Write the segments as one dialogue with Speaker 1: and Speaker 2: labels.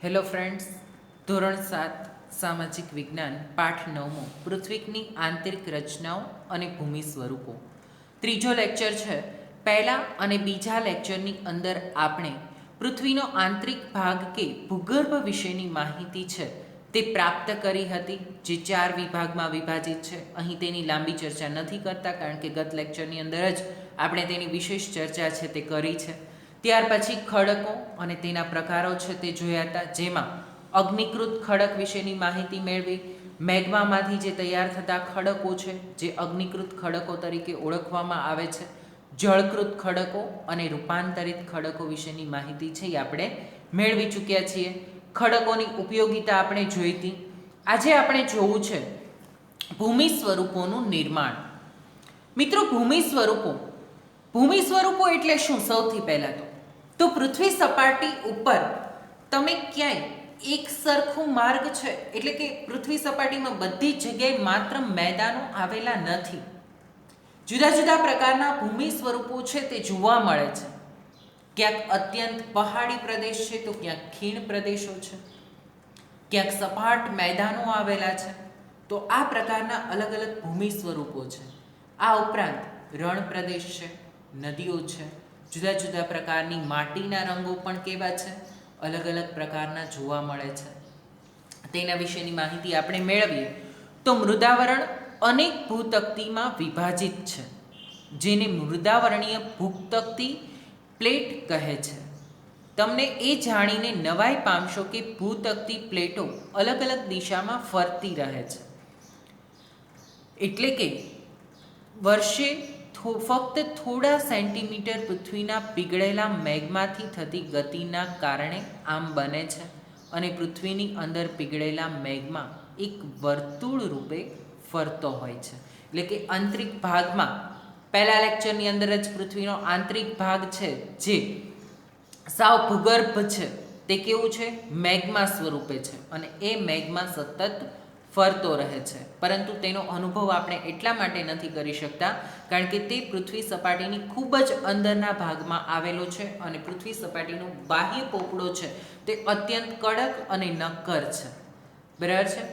Speaker 1: Hello friends, ધોરણ 7 સામાજિક વિજ્ઞાન પાઠ 9મો પૃથ્વીની આંતરિક રચનાઓ અને ભૂમિ સ્વરૂપો ત્રીજો લેક્ચર છે. પહેલા અને બીજા લેક્ચરની અંદર આપણે પૃથ્વીનો આંતરિક ભાગ કે ભૂગર્ભ વિશેની માહિતી છે તે પ્રાપ્ત કરી હતી, જે 4 વિભાગમાં વિભાજિત છે. અહીં તેની લાંબી ચર્ચા નથી કરતા, કારણ કે ગત લેક્ચરની અંદર જ આપણે તેની વિશેષ ચર્ચા છે તે કરી છે. ત્યાર પછી ખડકો અને તેના પ્રકારો છે તે જોયા હતા, જેમાં અગ્નિકૃત ખડક વિશેની માહિતી મેળવી. મેગ્મામાંથી જે તૈયાર થતા ખડકો છે જે અગ્નિકૃત ખડકો તરીકે ઓળખવામાં આવે છે. જળકૃત ખડકો અને રૂપાંતરિત ખડકો વિશેની માહિતી છે એ આપણે મેળવી ચૂક્યા છીએ. ખડકોની ઉપયોગિતા આપણે જોઈ હતી. આજે આપણે જોવું છે ભૂમિ સ્વરૂપોનું નિર્માણ. મિત્રો, ભૂમિ સ્વરૂપો એટલે શું? સૌથી પહેલાં તો પૃથ્વી સપાટી ઉપર તમે ક્યાંય એક સરખું માર્ગ છે, એટલે કે પૃથ્વી સપાટીમાં બધી જ જગ્યાએ માત્ર મેદાનો આવેલા નથી. જુદા જુદા પ્રકારના ભૂમિ સ્વરૂપો છે તે જોવા મળે છે. ક્યાંક અત્યંત પહાડી પ્રદેશ છે તો ક્યાંક ખીણ પ્રદેશો છે, ક્યાંક સપાટ મેદાનો આવેલા છે. તો આ પ્રકારના અલગ અલગ ભૂમિ સ્વરૂપો છે. આ ઉપરાંત રણ પ્રદેશ છે, નદીઓ છે, જુદા જુદા પ્રકારની માટીના રંગો પણ કેવા છે, અલગ અલગ પ્રકારના જોવા મળે છે. તેના વિશેની માહિતી આપણે મેળવીએ તો મૃદાવરણ અનેક ભૂતકતીમાં વિભાજિત છે, જેને મૃદાવરણીય ભૂતકતી પ્લેટ કહે છે. તમને એ જાણીને નવાઈ પામશો કે ભૂતકતી પ્લેટો અલગ અલગ દિશામાં ફરતી રહે છે, એટલે કે વર્ષે ફક્ત થોડા સેન્ટીમીટર પૃથ્વીના પીગળેલા મેઘમાંથી થતી ગતિના કારણે આમ બને છે. અને પૃથ્વીની અંદર પીગળેલા મેઘમાં એક વર્તુળ રૂપે ફરતો હોય છે. એટલે કે આંતરિક ભાગમાં પહેલા લેક્ચરની અંદર જ પૃથ્વીનો આંતરિક ભાગ છે જે સાવ ભૂગર્ભ છે તે કેવું છે? મેગ્મા સ્વરૂપે છે, અને એ મેગ્મા સતત ફરતો રહે છે. પરંતુ તેનો અનુભવ આપણે એટલા માટે નથી કરી શકતા કારણ કે તે પૃથ્વી સપાટીની ખૂબ જ અંદરના ભાગમાં આવેલો છે, અને પૃથ્વી સપાટીનો બાહ્ય પોપડો છે તે અત્યંત કડક અને નક્કર છે. બરાબર છે?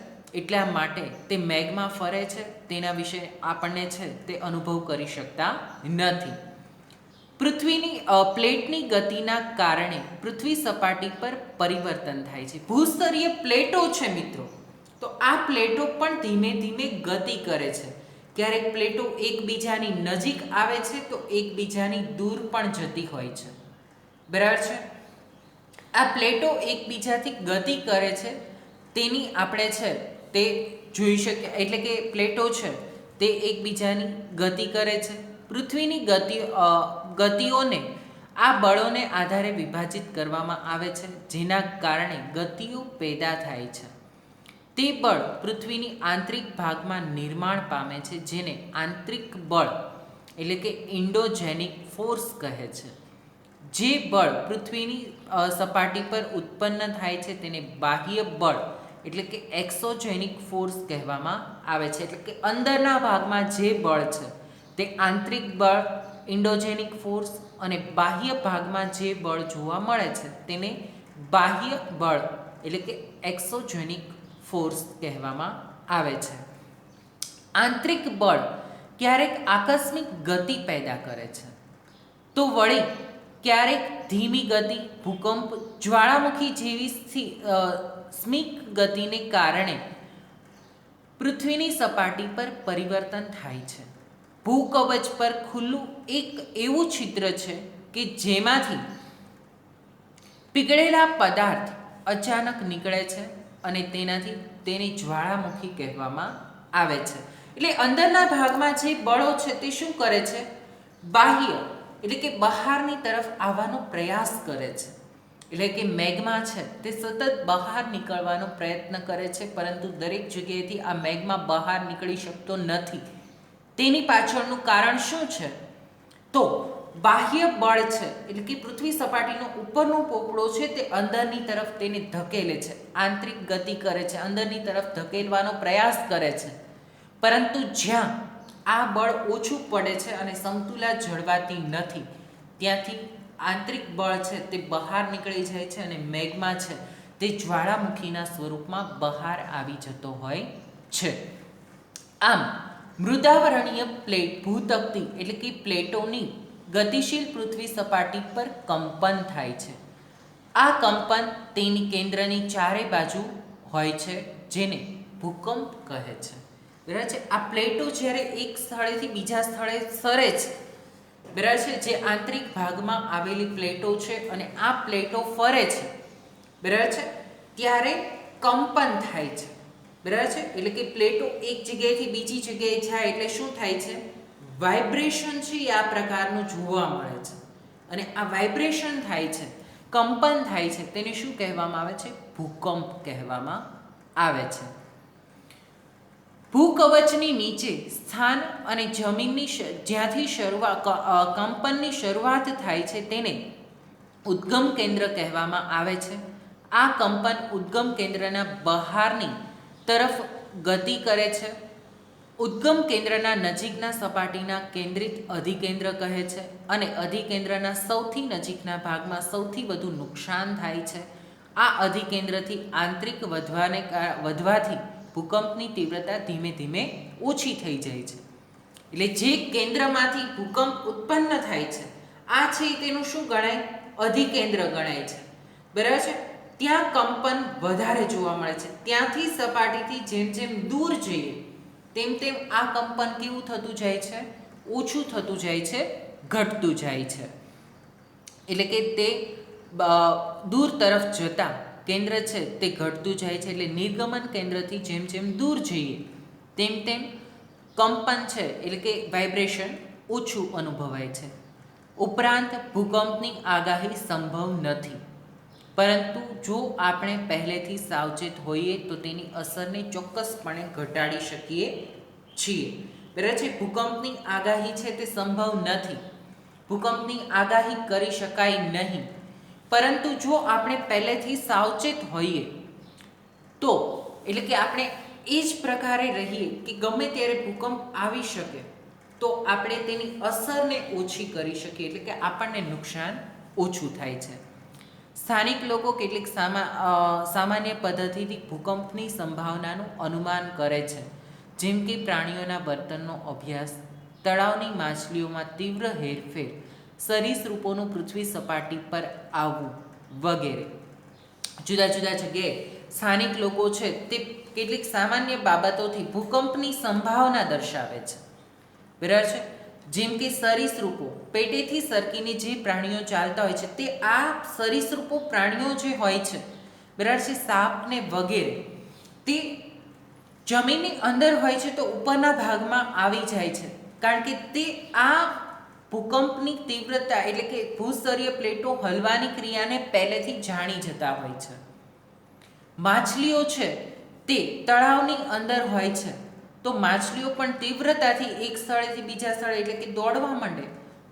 Speaker 1: એટલા માટે તે મેઘમાં ફરે છે, તેના વિશે આપણને છે તે અનુભવ કરી શકતા નથી. પૃથ્વીની પ્લેટની ગતિના કારણે પૃથ્વી સપાટી પર પરિવર્તન થાય છે. ભૂસ્તરીય પ્લેટો છે મિત્રો, તો આ પ્લેટો પણ ધીમે ધીમે ગતિ કરે છે. ક્યારેક પ્લેટો એકબીજાની નજીક આવે છે તો એકબીજાની દૂર પણ જતી હોય છે. બરાબર છે? આ પ્લેટો એકબીજાથી ગતિ કરે છે તેની આપણે છે તે જોઈ શકીએ. એટલે કે પ્લેટો છે તે એકબીજાની ગતિ કરે છે. પૃથ્વીની ગતિઓને આ બળોને આધારે વિભાજિત કરવામાં આવે છે, જેના કારણે ગતિઓ પેદા થાય છે. તે બળ પૃથ્વીની આંતરિક ભાગમાં નિર્માણ પામે છે, જેને આંતરિક બળ એટલે કે ઇન્ડોજેનિક ફોર્સ કહે છે. જે બળ પૃથ્વીની સપાટી પર ઉત્પન્ન થાય છે તેને બાહ્ય બળ એટલે કે એક્સોજેનિક ફોર્સ કહેવામાં આવે છે. એટલે કે અંદરના ભાગમાં જે બળ છે તે આંતરિક બળ ઇન્ડોજેનિક ફોર્સ, અને બાહ્ય ભાગમાં જે બળ જોવા મળે છે તેને બાહ્ય બળ એટલે કે એક્સોજેનિક ફોર્સ કહેવામાં આવે છે. આંતરિક બળ ક્યારેક આકસ્મિક ગતિ પેદા કરે છે, તો વળી ક્યારેક ધીમી ગતિ, ભૂકંપ, જ્વાળામુખી જેવી સ્મિક ગતિને કારણે પૃથ્વીની સપાટી પર પરિવર્તન થાય છે. ભૂકવચ પર ખુલ્લું એક એવું છિદ્ર છે કે જેમાંથી પીગળેલા પદાર્થ અચાનક નીકળે છે, અને તેનાથી તેને જ્વાળામુખી કહેવામાં આવે છે. એટલે અંદરના ભાગમાં જે બળો છે તે શું કરે છે? બાહ્ય એટલે કે બહારની તરફ આવવાનો પ્રયાસ કરે છે. એટલે કે મેગ્મા છે તે સતત બહાર નીકળવાનો પ્રયત્ન કરે છે, પરંતુ દરેક જગ્યાએથી આ મેગ્મા બહાર નીકળી શકતો નથી. તેની પાછળનું કારણ શું છે? તો બાહ્ય બળ છે, એટલે કે પૃથ્વી સપાટીનો ઉપરનો પોપડો છે તે અંદરની તરફ તેને ધકેલે છે, આંતરિક ગતિ કરે છે, અંદરની તરફ ધકેલવાનો પ્રયાસ કરે છે. પરંતુ જ્યાં આ બળ ઓછું પડે છે અને સમતુલા જળવાતી નથી, ત્યાંથી આંતરિક બળ છે તે બહાર નીકળી જાય છે, અને મેગ્મા છે તે જ્વાળામુખીના સ્વરૂપમાં બહાર આવી જતો હોય છે. આમ મૃદાવરણીય પ્લેટ ભૂતકતી એટલે કે પ્લેટોની ગતિશીલ પૃથ્વી સપાટી પર કંપન થાય છે. આ કંપન તેની કેન્દ્રની ચારે બાજુ હોય છે, જેને ભૂકંપ કહે છે. બરાબર છે. આ પ્લેટો જ્યારે એક સ્થળેથી બીજા સ્થળે સરે છે, બરાબર છે, જે આંતરિક ભાગમાં આવેલી પ્લેટો છે અને આ પ્લેટો ફરે છે, બરાબર છે, ત્યારે કંપન થાય છે. બરાબર છે. એટલે કે પ્લેટો એક જગ્યાએથી બીજી જગ્યાએ જાય એટલે શું થાય છે? વાઇબ્રેશન છે એ આ પ્રકારનું જોવા મળે છે. અને આ વાઇબ્રેશન થાય છે, કંપન થાય છે, તેને શું કહેવામાં આવે છે? ભૂકંપ કહેવામાં આવે છે. ભૂકવચની નીચે સ્થાન અને જમીનની જ્યાંથી કંપનની શરૂઆત થાય છે તેને ઉદ્ગમ કેન્દ્ર કહેવામાં આવે છે. આ કંપન ઉદ્ગમ કેન્દ્રના બહારની તરફ ગતિ કરે છે. ઉદ્ગમ કેન્દ્રના નજીકના સપાટીના કેન્દ્રિત અધિકેન્દ્ર કહે છે અને અધિકેન્દ્રના સૌથી નજીકના ભાગમાં સૌથી વધુ નુકસાન થાય છે. આ અધિકેન્દ્રથી આંતરિક વધવાથી ભૂકંપની તીવ્રતા ધીમે ધીમે ઓછી થઈ જાય છે. એટલે જે કેન્દ્રમાંથી ભૂકંપ ઉત્પન્ન થાય છે, આ છે તેનું શું ગણાય? અધિકેન્દ્ર ગણાય છે. બરાબર છે. ત્યાં કંપન વધારે જોવા મળે છે. ત્યાંથી સપાટીથી જેમ જેમ દૂર જઈએ તેમ તેમ આ કંપન કેવું થતું જાય છે? ઓછું થતું જાય છે, ઘટતું જાય છે. એટલે કે તે દૂર તરફ જતાં કેન્દ્ર છે તે ઘટતું જાય છે. એટલે નિર્ગમન કેન્દ્રથી જેમ જેમ દૂર જઈએ તેમ તેમ કંપન છે એટલે કે વાઇબ્રેશન ઓછું અનુભવાય છે. ઉપરાંત ભૂકંપની આગાહી સંભવ નથી, પરંતુ જો આપણે પહેલેથી સાવચેત હોઈએ તો તેની અસરને ચોક્કસપણે ઘટાડી શકીએ છીએ. બરાબર છે. ભૂકંપની આગાહી છે તે સંભવ નથી, ભૂકંપની આગાહી કરી શકાય નહીં, પરંતુ જો આપણે પહેલેથી સાવચેત હોઈએ તો, એટલે કે આપણે એ જ પ્રકારે રહીએ કે ગમે ત્યારે ભૂકંપ આવી શકે તો આપણે તેની અસરને ઓછી કરી શકીએ, એટલે કે આપણને નુકસાન ઓછું થાય છે. સ્થાનિક લોકો કેટલીક સામાન્ય પદ્ધતિથી ભૂકંપની સંભાવનાનું અનુમાન કરે છે, જેમ કે પ્રાણીઓના વર્તનનો અભ્યાસ, તળાવની માછલીઓમાં તીવ્ર હેરફેર, સરીસૃપોનું પૃથ્વી સપાટી પર આવવું વગેરે. જુદા જુદા જગ્યાએ સ્થાનિક લોકો છે તે કેટલીક સામાન્ય બાબતોથી ભૂકંપની સંભાવના દર્શાવે છે. બરાબર છે. જેમ કે સરીસૃપો, પેટેથી સરકીને જે પ્રાણીઓ ચાલતા હોય છે તે આ સરીસૃપો પ્રાણીઓ જે હોય છે, બરાબર છે, સાપ ને વગેરે, તે જમીનની અંદર હોય છે તો ઉપરના ભાગમાં આવી જાય છે, કારણ કે તે આ ભૂકંપની તીવ્રતા એટલે કે ભૂસ્તરીય પ્લેટો હલવાની ક્રિયાને પહેલેથી જાણી જતા હોય છે. માછલીઓ છે તે તળાવની અંદર હોય છે તો માછલીઓ પણ તીવ્રતાથી એક સ્થળેથી બીજા સ્થળે એટલે કે દોડવા માંડે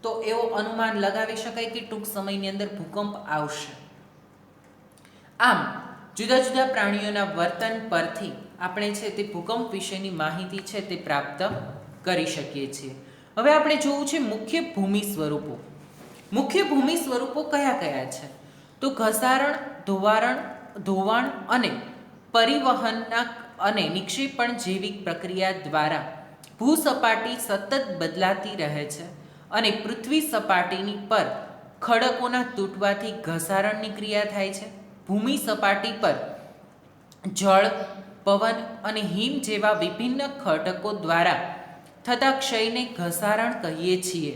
Speaker 1: તો એવો અનુમાન લગાવી શકાય કે ટૂંક સમયની અંદર ભૂકંપ આવશે. આમ જુદા જુદા પ્રાણીઓના વર્તન પરથી આપણે છે તે ભૂકંપ વિશેની માહિતી છે તે પ્રાપ્ત કરી શકીએ છીએ. હવે આપણે જોવું છે મુખ્ય ભૂમિ સ્વરૂપો. મુખ્ય ભૂમિ સ્વરૂપો કયા કયા છે? તો ઘસારણ, ધોવાણ અને પરિવહનના અને નિક્ષેપણ જેવી પ્રક્રિયા દ્વારા ભૂસપાટી સતત બદલાતી રહે છે અને પૃથ્વી સપાટીની પર ખડકોના તૂટવાથી ઘસારણની ક્રિયા થાય છે. ભૂમિ સપાટી પર જળ, પવન અને હિમ જેવા વિભિન્ન ઘટકો દ્વારા થતા ક્ષયને ઘસારણ કહીએ છીએ.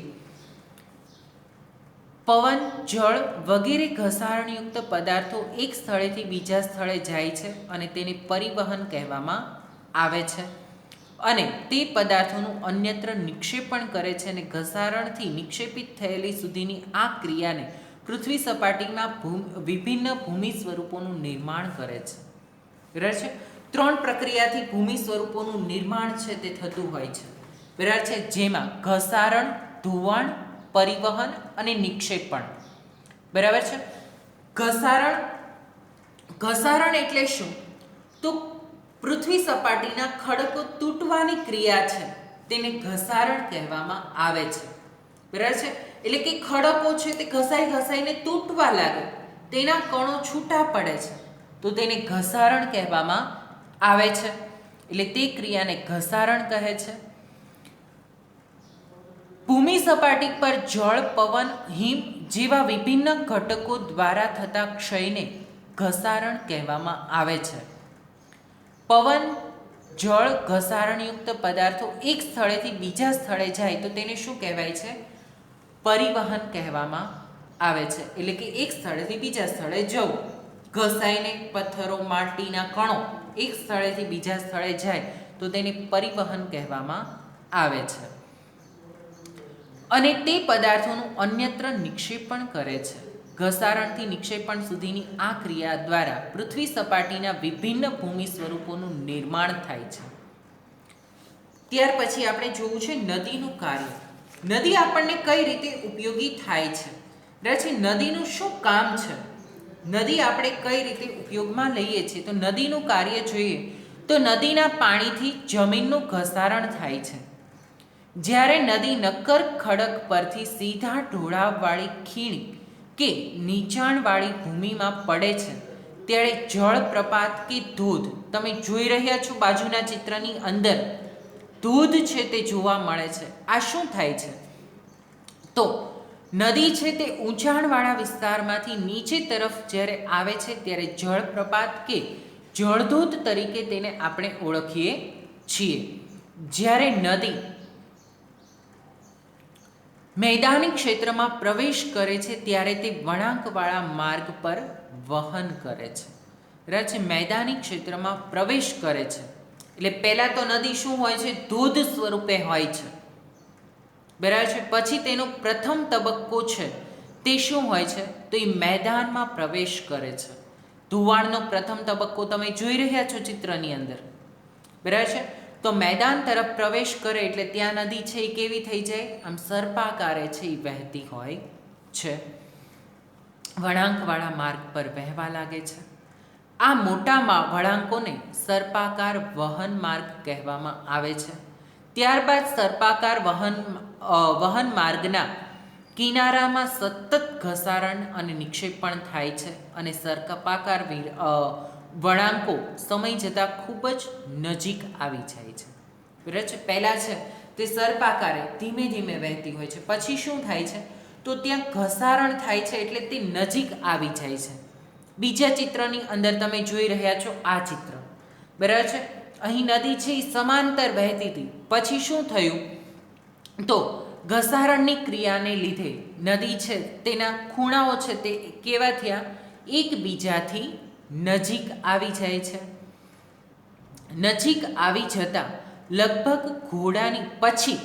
Speaker 1: પવન, જળ વગેરે ઘસારણયુક્ત પદાર્થો એક સ્થળેથી બીજા સ્થળે જાય છે અને તેને પરિવહન કહેવામાં આવે છે અને તે પદાર્થોનું અન્યત્ર નિક્ષેપણ કરે છે અને ઘસારણથી નિક્ષેપિત થયેલી સુધીની આ ક્રિયાને પૃથ્વી સપાટીમાં વિભિન્ન ભૂમિ સ્વરૂપોનું નિર્માણ કરે છે. બરાબર છે. 3 પ્રક્રિયાથી ભૂમિ સ્વરૂપોનું નિર્માણ છે તે થતું હોય છે. બરાબર છે. જેમાં ઘસારણ, ધોવાણ, પરિવહન અને નિક્ષેપણ. બરાબર છે. ઘસારણ એટલે શું? તો પૃથ્વી સપાટીના ખડકો તૂટવાની ક્રિયા છે તેને ઘસારણ કહેવામાં આવે છે. બરાબર છે. એટલે કે ખડકો છે તે ઘસાઈને તૂટવા લાગે, તેના કણો છૂટા પડે છે તો તેને ઘસારણ કહેવામાં આવે છે. એટલે તે ક્રિયાને ઘસારણ કહે છે. ભૂમિ સપાટી પર જળ, પવન, હિમ જેવા વિભિન્ન ઘટકો દ્વારા થતા ક્ષયને ઘસારણ કહેવામાં આવે છે. પવન, જળ, ઘસારણયુક્ત પદાર્થો એક સ્થળેથી બીજા સ્થળે જાય તો તેને શું કહેવાય છે? પરિવહન કહેવામાં આવે છે. એટલે કે એક સ્થળેથી બીજા સ્થળે જવું, ઘસાઈને પથ્થરો, માટીના કણો એક સ્થળેથી બીજા સ્થળે જાય તો તેને પરિવહન કહેવામાં આવે છે. અને તે પદાર્થોનું અન્યત્ર નિક્ષેપણ કરે છે. ઘસારણથી નિક્ષેપણ સુધીની આ ક્રિયા દ્વારા પૃથ્વી સપાટીના વિભિન્ન ભૂમિ સ્વરૂપોનું નિર્માણ થાય છે. ત્યાર પછી આપણે જોવું છે નદીનું કાર્ય. નદી આપણને કઈ રીતે ઉપયોગી થાય છે? પછી નદીનું શું કામ છે? નદી આપણે કઈ રીતે ઉપયોગમાં લઈએ છીએ? તો નદીનું કાર્ય જોઈએ તો નદીના પાણીથી જમીનનું ઘસારણ થાય છે. જ્યારે નદી નક્કર ખડક પરથી સીધા ઢોળાવવાળી ખીણ કે નીચાણવાળી ભૂમિમાં પડે છે ત્યારે જળપ્રપાત કે ધોધ, તમે જોઈ રહ્યા છો બાજુના ચિત્રની અંદર ધોધ છે તે જોવા મળે છે. આ શું થાય છે? તો નદી છે તે ઊંચાણવાળા વિસ્તારમાંથી નીચે તરફ જ્યારે આવે છે ત્યારે જળપ્રપાત કે જળધોધ તરીકે તેને આપણે ઓળખીએ છીએ. જ્યારે નદી મેદાની ક્ષેત્રમાં પ્રવેશ કરે છે ત્યારે તે વળાંકવાળા માર્ગ પર વહન કરે છે. બરાબર છે? મેદાની ક્ષેત્રમાં પ્રવેશ કરે છે એટલે પહેલાં તો નદી શું હોય છે? ધોધ સ્વરૂપે હોય છે. બરાબર છે? પછી તેનો પ્રથમ તબક્કો છે તે શું હોય છે? તો એ મેદાનમાં પ્રવેશ કરે છે. ધોવાણનો પ્રથમ તબક્કો તમે જોઈ રહ્યા છો ચિત્રની અંદર. બરાબર છે? તો મેદાન તરફ પ્રવેશ કરે એટલે ત્યાં નદી છે એ કેવી થઈ જાય? આમ સર્પાકારે છે એ વહેતી હોય છે, વળાંકવાળા માર્ગ પર વહેવા લાગે છે. આ મોટા વળાંકોને સર્પાકાર વહન માર્ગ કહેવામાં આવે છે. ત્યારબાદ સર્પાકાર વહન માર્ગના કિનારામાં સતત ઘસારણ અને નિક્ષેપણ થાય છે અને સર્પાકાર વળાંકો સમય જતાં ખૂબ જ નજીક આવી જાય છે. બરાબર છે? પહેલાં છે તે સર્પાકારે ધીમે ધીમે વહેતી હોય છે, પછી શું થાય છે? તો ત્યાં ઘસારણ થાય છે એટલે તે નજીક આવી જાય છે. બીજા ચિત્રની અંદર તમે જોઈ રહ્યા છો આ ચિત્ર. બરાબર છે? અહીં નદી છે એ સમાંતર વહેતી હતી, પછી શું થયું? તો ઘસારણની ક્રિયાને લીધે નદી છે તેના ખૂણાઓ છે તે કેવા થયા? એકબીજાથી નજીક આવી જાય છે. નજીક આવી જતાં લગભગ ઘોડાની પછી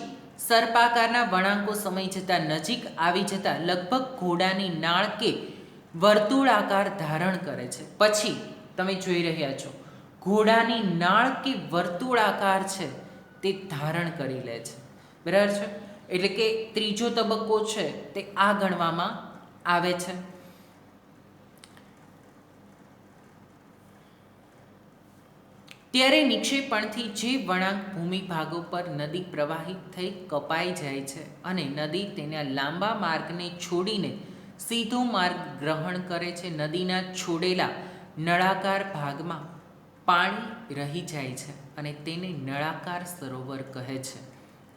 Speaker 1: સર્પાકારના વળાંકો સમય જતાં નજીક આવી જતાં લગભગ ઘોડાની નાળ કે વર્તુળાકાર ધારણ કરે છે. પછી તમે જોઈ રહ્યા છો ઘોડાની નાળ કે વર્તુળાકાર છે તે ધારણ કરી લે છે. બરાબર છે? એટલે કે ત્રીજો તબક્કો છે તે આ ગણવામાં આવે છે. ત્યારે નિક્ષેપણથી જે વળાંક ભૂમિભાગો પર નદી પ્રવાહિત થઈ કપાઈ જાય છે અને નદી તેના લાંબા માર્ગને છોડીને સીધો માર્ગ ગ્રહણ કરે છે. નદીના છોડેલા નળાકાર ભાગમાં પાણી રહી જાય છે અને તેને નળાકાર સરોવર કહે છે.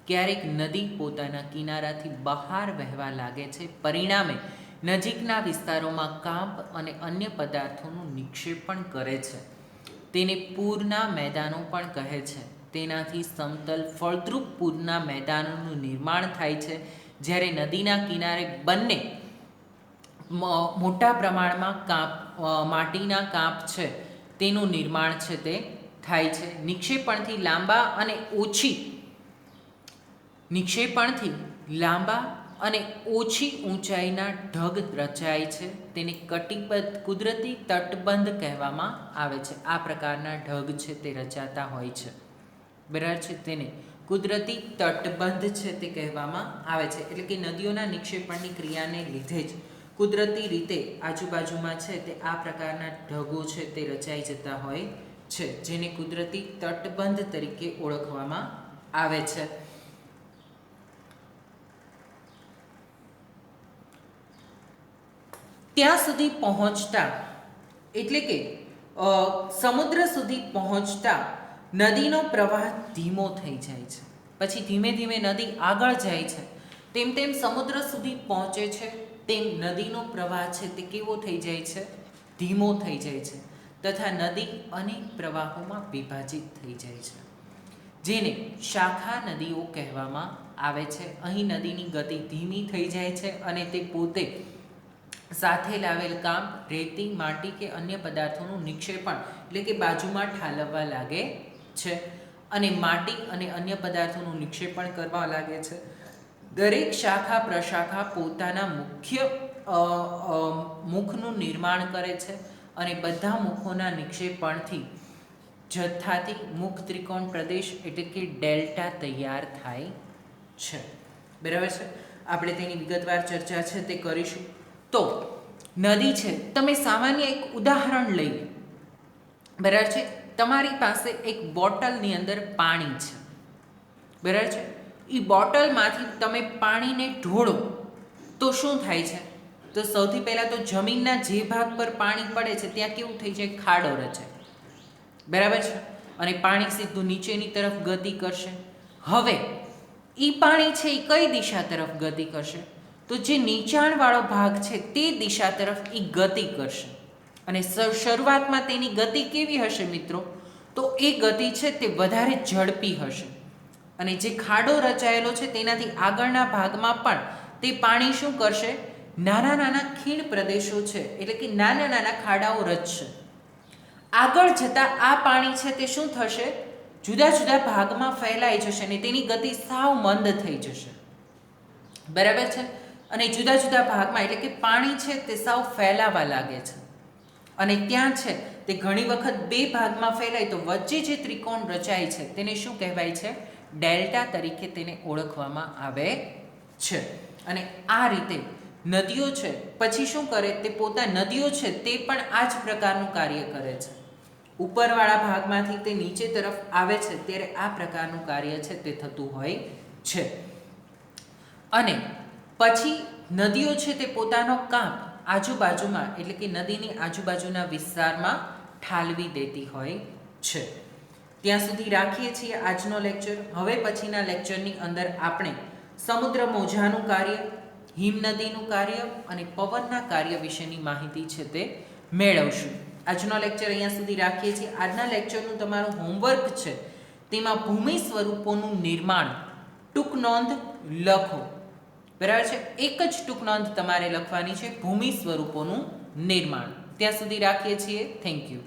Speaker 1: ક્યારેક નદી પોતાના કિનારાથી બહાર વહેવા લાગે છે. પરિણામે નજીકના વિસ્તારોમાં કાંપ અને અન્ય પદાર્થોનું નિક્ષેપણ કરે છે. તેને પૂરના મેદાનો પણ કહે છે. તેનાથી સમતલ ફળદ્રુપ પૂરના મેદાનોનું નિર્માણ થાય છે. જ્યારે નદીના કિનારે બંને મોટા પ્રમાણમાં માટીના કાંપ છે તેનું નિર્માણ છે તે થાય છે. નિક્ષેપણથી લાંબા અને ઓછી ઊંચાઈના ઢગ રચાય છે. તેને કુદરતી તટબંધ કહેવામાં આવે છે. આ પ્રકારના ઢગ છે તે રચાતા હોય છે. બરાબર છે? તેને કુદરતી તટબંધ છે તે કહેવામાં આવે છે. એટલે કે નદીઓના નિક્ષેપણની ક્રિયાને લીધે જ કુદરતી રીતે આજુબાજુમાં છે તે આ પ્રકારના ઢગો છે તે રચાઈ જતા હોય છે, જેને કુદરતી તટબંધ તરીકે ઓળખવામાં આવે છે. ત્યાં સુધી પહોંચતા એટલે કે સમુદ્ર સુધી પહોંચતા નદીનો પ્રવાહ ધીમો થઈ જાય છે. પછી ધીમે ધીમે નદી આગળ જાય છે, તેમ તેમ સમુદ્ર સુધી પહોંચે છે, તેમ નદીનો પ્રવાહ છે તે કેવો થઈ જાય છે? ધીમો થઈ જાય છે તથા નદી અનેક પ્રવાહોમાં વિભાજિત થઈ જાય છે, જેને શાખા નદીઓ કહેવામાં આવે છે. અહીં નદીની ગતિ ધીમી થઈ જાય છે અને તે પોતે સાથે લાવેલ કામ, રેતી, માટી કે અન્ય પદાર્થોનું નિક્ષેપણ એટલે કે બાજુમાં ઠાલવવા લાગે છે અને માટી અને અન્ય પદાર્થોનું નિક્ષેપણ કરવા લાગે છે. દરેક શાખા પ્રશાખા પોતાના મુખ્ય મુખનું નિર્માણ કરે છે અને બધા મુખોના નિક્ષેપણથી જથ્થાથી મુખ ત્રિકોણ પ્રદેશ એટલે કે ડેલ્ટા તૈયાર થાય છે. બરાબર છે. આપણે તેની વિગતવાર ચર્ચા છે તે કરીશું. તો નદી છે, તમે સામાન્ય એક ઉદાહરણ લઈએ. બરાબર છે. તમારી પાસે એક બોટલની અંદર પાણી છે. બરાબર છે. એ બોટલમાંથી તમે પાણીને ઢોળો તો શું થાય છે? તો સૌથી પહેલાં તો જમીનના જે ભાગ પર પાણી પડે છે ત્યાં કેવું થઈ જાય? ખાડો રચાય. બરાબર છે. અને પાણી સીધું નીચેની તરફ ગતિ કરશે. હવે એ પાણી છે એ કઈ દિશા તરફ ગતિ કરશે? તો જે નીચાણવાળો ભાગ છે તે દિશા તરફ એ ગતિ કરશે. અને શરૂઆતમાં તેની ગતિ કેવી હશે મિત્રો? તો એ ગતિ છે તે વધારે ઝડપી હશે. અને જે ખાડો રચાયેલો છે તેનાથી આગળના ભાગમાં પણ તે પાણી શું કરશે? નાના નાના ખીણ પ્રદેશો છે એટલે કે નાના નાના ખાડાઓ રચશે. આગળ જતાં આ પાણી છે તે શું થશે? જુદા જુદા ભાગમાં ફેલાઈ જશે અને તેની ગતિ સાવ મંદ થઈ જશે. બરાબર છે. અને જુદા જુદા ભાગમાં એટલે કે પાણી છે તે સાવ ફેલાવા લાગે છે અને ત્યાં છે તે ઘણી વખત બે ભાગમાં ફેલાય તો વચ્ચે જે ત્રિકોણ રચાય છે તેને શું કહેવાય છે? ડેલ્ટા તરીકે તેને ઓળખવામાં આવે છે. અને આ રીતે નદીઓ છે પછી શું કરે? તે નદીઓ છે તે પણ આ જ પ્રકારનું કાર્ય કરે છે. ઉપરવાળા ભાગમાંથી તે નીચે તરફ આવે છે ત્યારે આ પ્રકારનું કાર્ય છે તે થતું હોય છે. અને પછી નદીઓ છે તે પોતાનો કામ આજુબાજુમાં એટલે કે નદીની આજુબાજુના વિસ્તારમાં ઠાલવી દેતી હોય છે. ત્યાં સુધી રાખીએ છીએ આજનો લેક્ચર. હવે પછીના લેક્ચરની અંદર આપણે સમુદ્ર મોજાનું કાર્ય, હિમનદીનું કાર્ય અને પવનના કાર્ય વિશેની માહિતી છે તે મેળવશું. આજનો લેક્ચર અહીંયા સુધી રાખીએ છીએ. આજના લેક્ચરનું તમારું હોમવર્ક છે તેમાં ભૂમિ સ્વરૂપોનું નિર્માણ ટૂંક નોંધ લખો. બરાબર છે. એક જ ટૂંક નોંધ તમારે લખવાની છે, ભૂમિ સ્વરૂપોનું નિર્માણ. ત્યાં સુધી રાખીએ છીએ. Thank you.